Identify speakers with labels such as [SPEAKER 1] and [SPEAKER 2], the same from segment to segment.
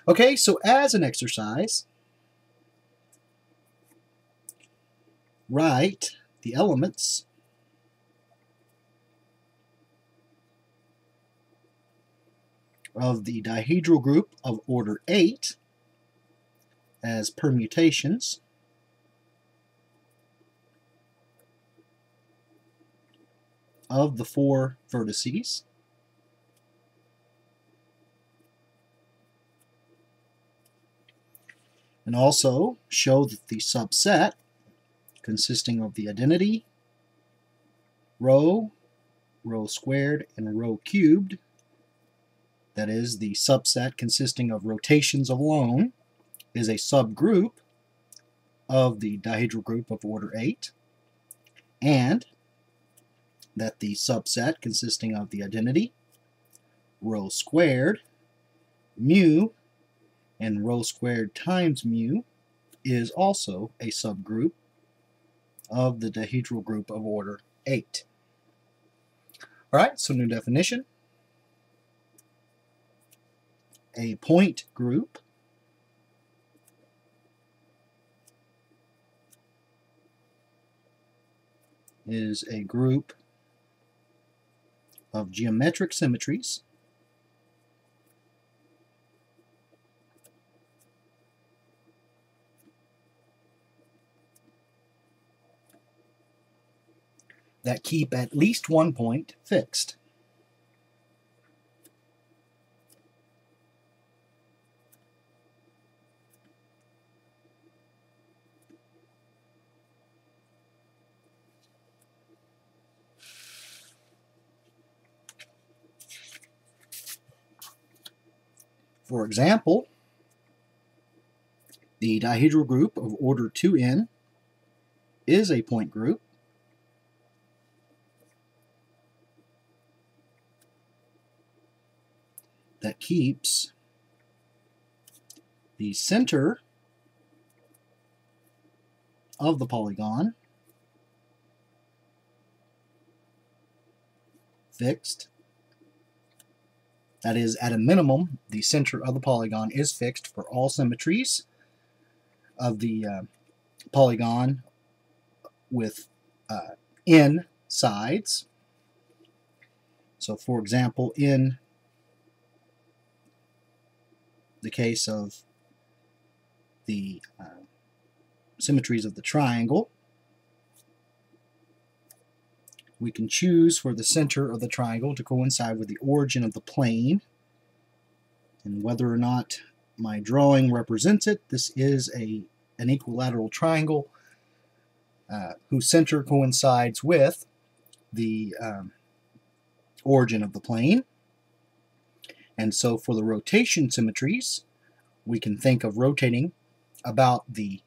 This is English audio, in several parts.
[SPEAKER 1] Okay, so as an exercise, write the elements of the dihedral group of order 8 as permutations of the 4 vertices and also show that the subset consisting of the identity, rho, rho squared, and rho cubed, that is, the subset consisting of rotations alone, is a subgroup of the dihedral group of order 8, and that the subset consisting of the identity, rho squared, mu, and rho squared times mu is also a subgroup of the dihedral group of order 8. Alright, so new definition. A point group is a group of geometric symmetries that keep at least one point fixed. For example, the dihedral group of order 2n is a point group that keeps the center of the polygon fixed. That is, at a minimum, the center of the polygon is fixed for all symmetries of the polygon with n sides. So, for example, in the case of the symmetries of the triangle, we can choose for the center of the triangle to coincide with the origin of the plane, and whether or not my drawing represents it, this is an equilateral triangle whose center coincides with the origin of the plane. And so for the rotation symmetries, we can think of rotating about the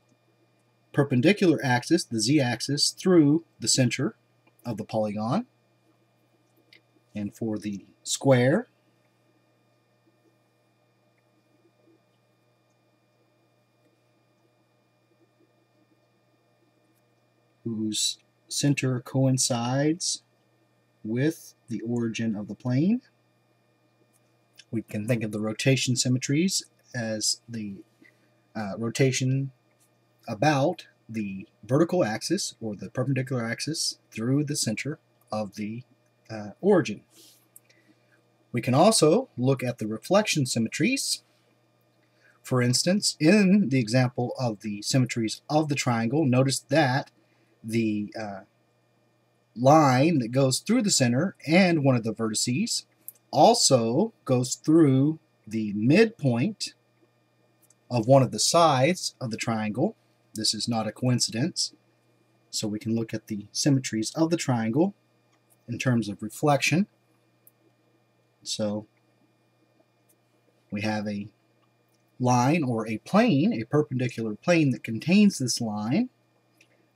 [SPEAKER 1] perpendicular axis, the z-axis, through the center of the polygon. And for the square, whose center coincides with the origin of the plane, we can think of the rotation symmetries as the rotation about the vertical axis or the perpendicular axis through the center of the origin. We can also look at the reflection symmetries. For instance, in the example of the symmetries of the triangle, notice that the line that goes through the center and one of the vertices also goes through the midpoint of one of the sides of the triangle. This is not a coincidence. So we can look at the symmetries of the triangle in terms of reflection. So we have a line or a plane, a perpendicular plane that contains this line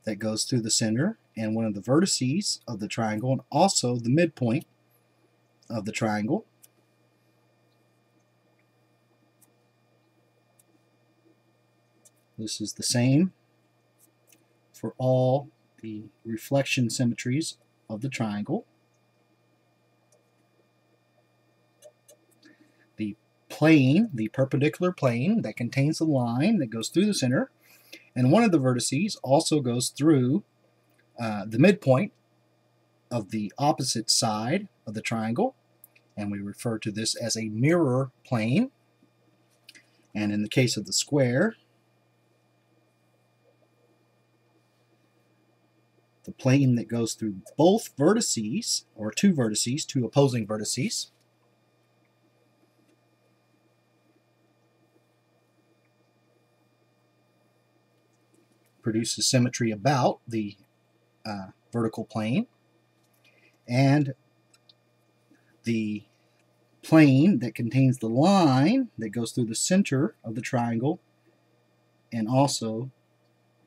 [SPEAKER 1] that goes through the center and one of the vertices of the triangle, and also the midpoint of the triangle. This is the same for all the reflection symmetries of the triangle. The plane, the perpendicular plane that contains the line that goes through the center, and one of the vertices also goes through the midpoint of the opposite side of the triangle, and we refer to this as a mirror plane. And in the case of the square, the plane that goes through both vertices, or two vertices, two opposing vertices, produces symmetry about the vertical plane, and the plane that contains the line that goes through the center of the triangle, and also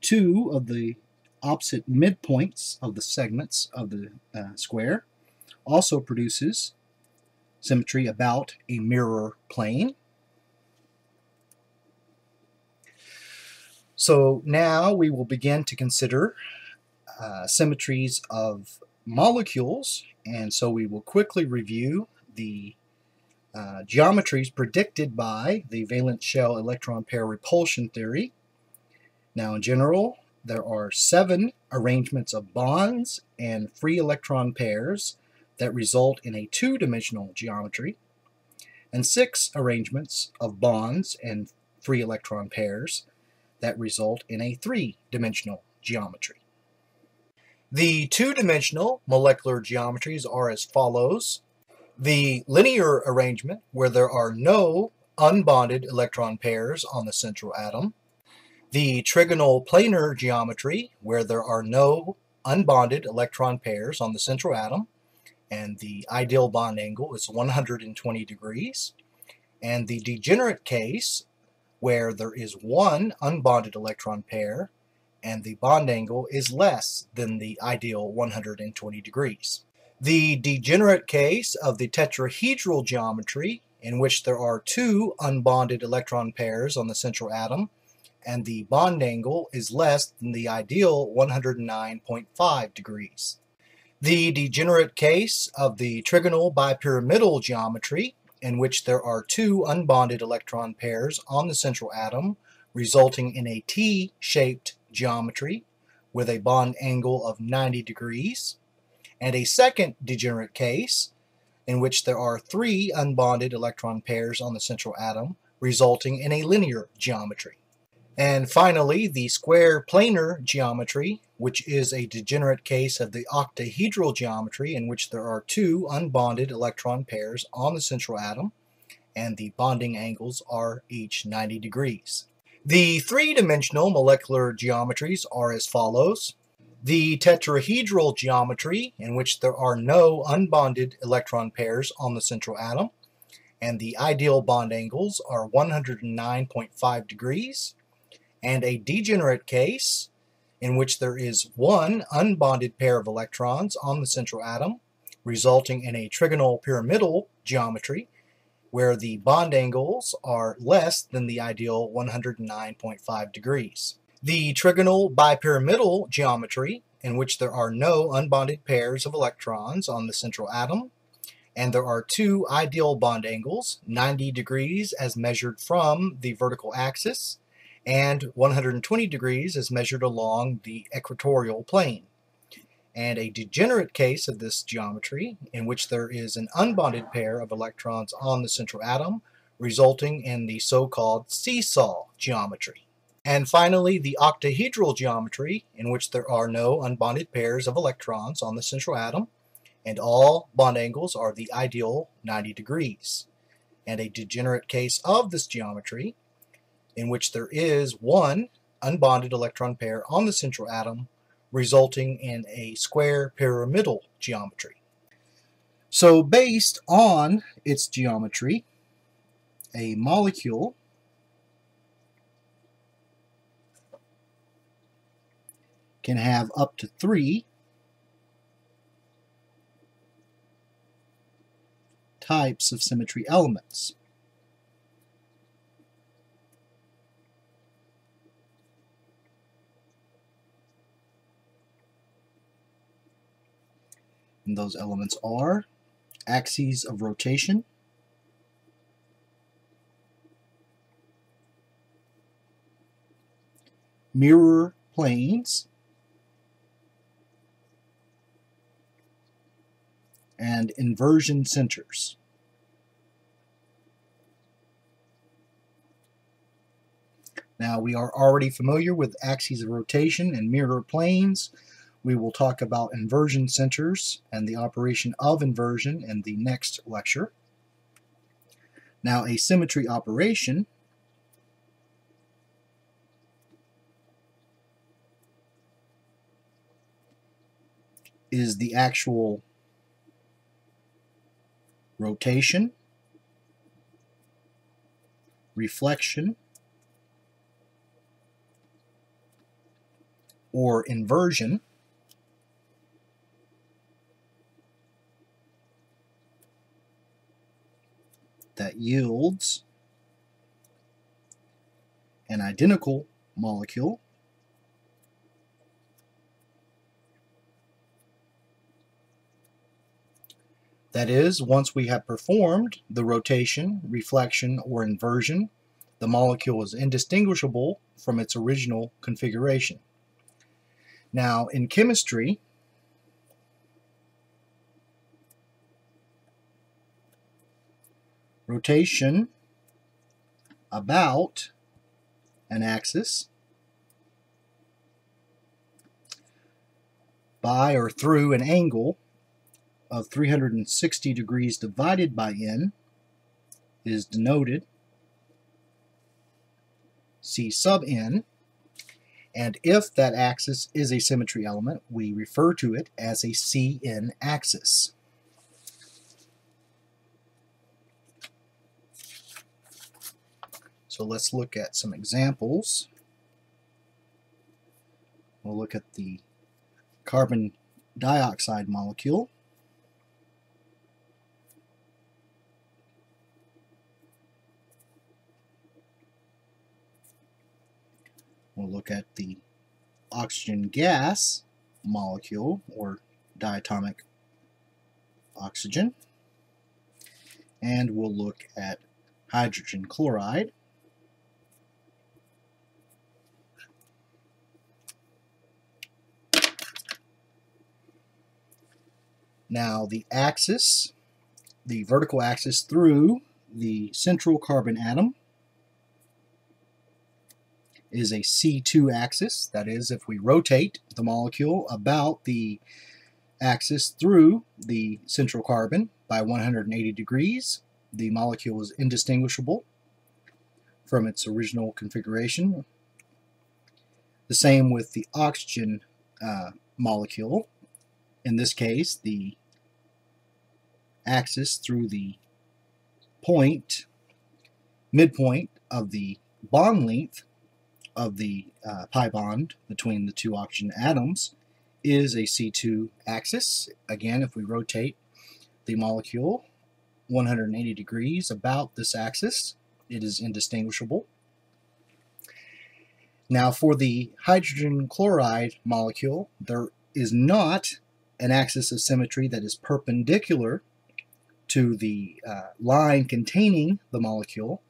[SPEAKER 1] two of the opposite midpoints of the segments of the square, also produces symmetry about a mirror plane. So now we will begin to consider symmetries of molecules, and so we will quickly review the geometries predicted by the valence shell electron pair repulsion theory. Now, in general, there are 7 arrangements of bonds and free electron pairs that result in a 2-dimensional geometry, and 6 arrangements of bonds and free electron pairs that result in a 3-dimensional geometry. The 2-dimensional molecular geometries are as follows: the linear arrangement, where there are no unbonded electron pairs on the central atom; the trigonal planar geometry, where there are no unbonded electron pairs on the central atom, and the ideal bond angle is 120 degrees; and the degenerate case, where there is one unbonded electron pair and the bond angle is less than the ideal 120 degrees. The degenerate case of the tetrahedral geometry, in which there are 2 unbonded electron pairs on the central atom and the bond angle is less than the ideal 109.5 degrees. The degenerate case of the trigonal bipyramidal geometry, in which there are 2 unbonded electron pairs on the central atom, resulting in a T-shaped geometry with a bond angle of 90 degrees, and a second degenerate case, in which there are 3 unbonded electron pairs on the central atom, resulting in a linear geometry. And finally, the square planar geometry, which is a degenerate case of the octahedral geometry, in which there are 2 unbonded electron pairs on the central atom, and the bonding angles are each 90 degrees. The 3-dimensional molecular geometries are as follows: the tetrahedral geometry, in which there are no unbonded electron pairs on the central atom, and the ideal bond angles are 109.5 degrees, and a degenerate case, in which there is one unbonded pair of electrons on the central atom, resulting in a trigonal pyramidal geometry, where the bond angles are less than the ideal 109.5 degrees. The trigonal bipyramidal geometry, in which there are no unbonded pairs of electrons on the central atom, and there are 2 ideal bond angles, 90 degrees as measured from the vertical axis, and 120 degrees as measured along the equatorial plane. And a degenerate case of this geometry, in which there is an unbonded pair of electrons on the central atom, resulting in the so-called seesaw geometry. And finally, the octahedral geometry, in which there are no unbonded pairs of electrons on the central atom, and all bond angles are the ideal 90 degrees. And a degenerate case of this geometry, in which there is one unbonded electron pair on the central atom, resulting in a square pyramidal geometry. So based on its geometry, a molecule can have up to 3 types of symmetry elements. And those elements are axes of rotation, mirror planes, and inversion centers. Now, we are already familiar with axes of rotation and mirror planes. We will talk about inversion centers and the operation of inversion in the next lecture. Now, a symmetry operation is the actual rotation, reflection, or inversion that yields an identical molecule that is, once we have performed the rotation, reflection, or inversion, the molecule is indistinguishable from its original configuration. Now, in chemistry, rotation about an axis by or through an angle of 360 degrees divided by n is denoted C sub n, and if that axis is a symmetry element, we refer to it as a CN axis. So let's look at some examples. We'll look at the carbon dioxide molecule. We'll look at the oxygen gas molecule, or diatomic oxygen. And we'll look at hydrogen chloride. Now, the axis, the vertical axis through the central carbon atom, is a C2 axis. That is, if we rotate the molecule about the axis through the central carbon by 180 degrees, the molecule is indistinguishable from its original configuration. The same with the oxygen molecule. In this case, the axis through the midpoint of the bond length of the pi bond between the two oxygen atoms is a C2 axis. Again, if we rotate the molecule 180 degrees about this axis, it is indistinguishable. Now, for the hydrogen chloride molecule, there is not an axis of symmetry that is perpendicular to the line containing the molecule.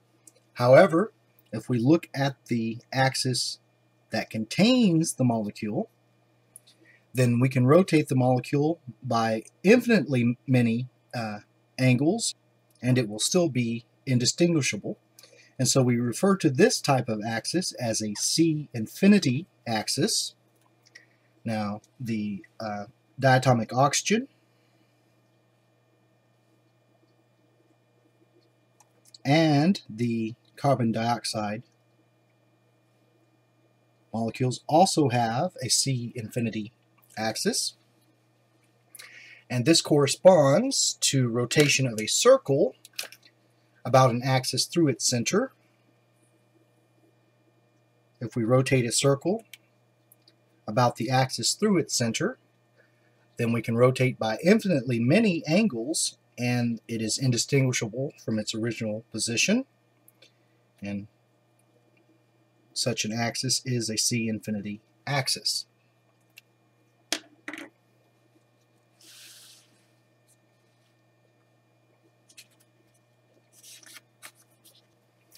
[SPEAKER 1] However, if we look at the axis that contains the molecule, then we can rotate the molecule by infinitely many angles, and it will still be indistinguishable. And so we refer to this type of axis as a C infinity axis. Now, the diatomic oxygen and the carbon dioxide molecules also have a C infinity axis, and this corresponds to rotation of a circle about an axis through its center. If we rotate a circle about the axis through its center, then we can rotate by infinitely many angles, and it is indistinguishable from its original position. And such an axis is a C infinity axis.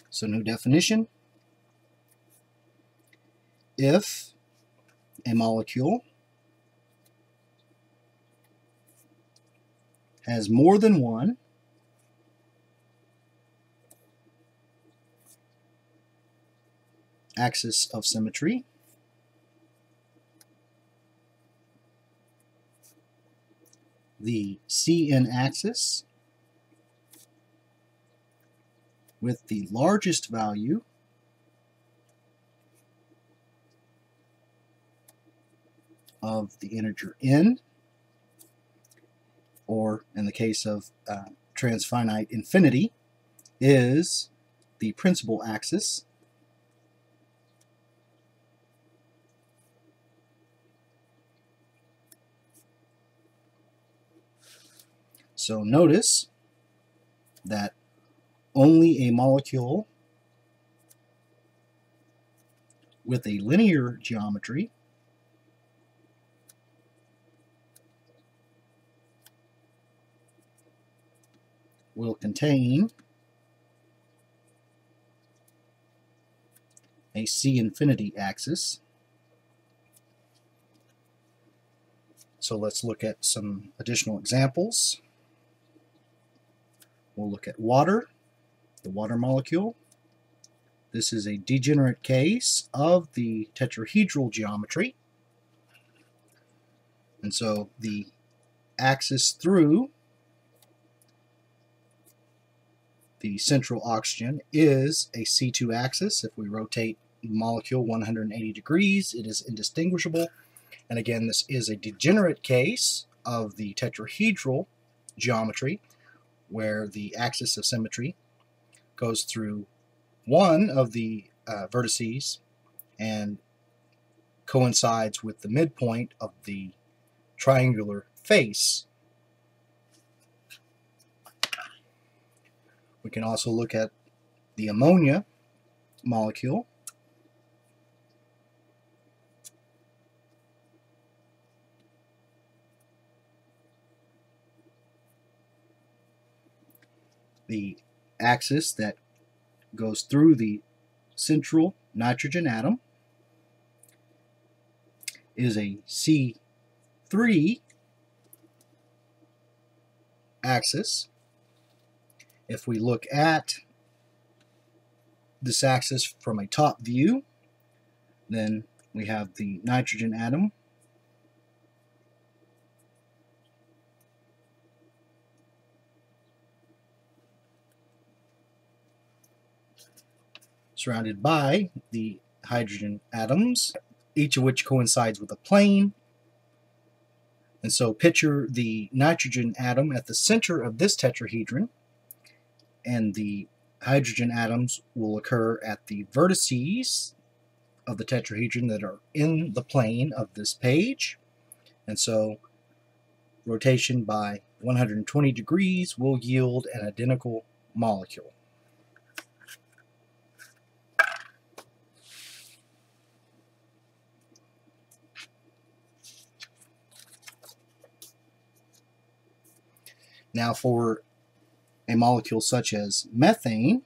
[SPEAKER 1] So, new definition: if a molecule has more than one axis of symmetry, the CN axis with the largest value of the integer n, or in the case of transfinite infinity, is the principal axis. So notice that only a molecule with a linear geometry will contain a C infinity axis. So let's look at some additional examples. We'll look at water, the water molecule. This is a degenerate case of the tetrahedral geometry. And so the axis through the central oxygen is a C2 axis. If we rotate the molecule 180 degrees, it is indistinguishable. And again, this is a degenerate case of the tetrahedral geometry, where the axis of symmetry goes through one of the vertices and coincides with the midpoint of the triangular face. We can also look at the ammonia molecule. The axis that goes through the central nitrogen atom is a C3 axis. If we look at this axis from a top view, then we have the nitrogen atom surrounded by the hydrogen atoms, each of which coincides with a plane. And so picture the nitrogen atom at the center of this tetrahedron, and the hydrogen atoms will occur at the vertices of the tetrahedron that are in the plane of this page. And so rotation by 120 degrees will yield an identical molecule. Now for a molecule such as methane,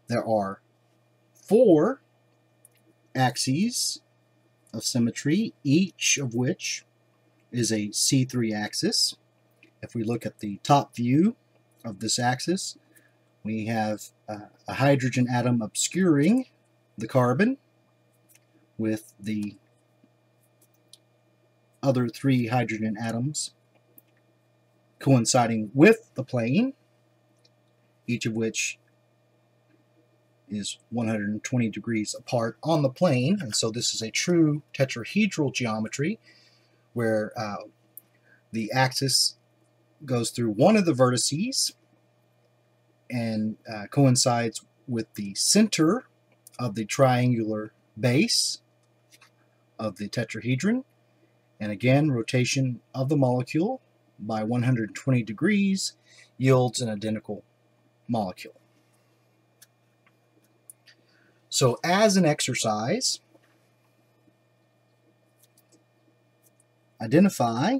[SPEAKER 1] there are 4 axes of symmetry, each of which is a C3 axis. If we look at the top view of this axis, we have a hydrogen atom obscuring the carbon, with the other 3 hydrogen atoms coinciding with the plane, each of which is 120 degrees apart on the plane. And so this is a true tetrahedral geometry, where the axis goes through one of the vertices and coincides with the center of the triangular base of the tetrahedron. And again, rotation of the molecule by 120 degrees yields an identical molecule. So as an exercise, identify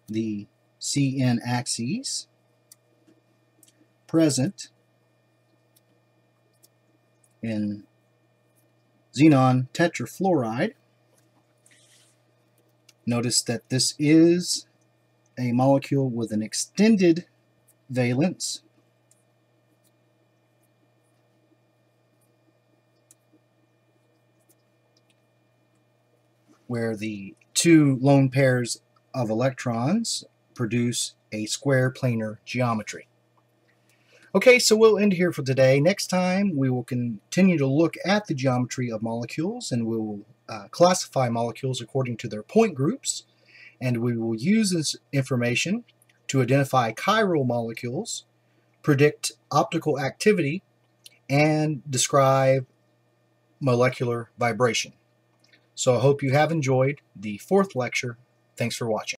[SPEAKER 1] the CN axes present in xenon tetrafluoride. Notice that this is a molecule with an extended valence, where the two lone pairs of electrons produce a square planar geometry. Okay, so we'll end here for today. Next time we will continue to look at the geometry of molecules, and we will classify molecules according to their point groups, and we will use this information to identify chiral molecules, predict optical activity, and describe molecular vibration. So I hope you have enjoyed the fourth lecture. Thanks for watching.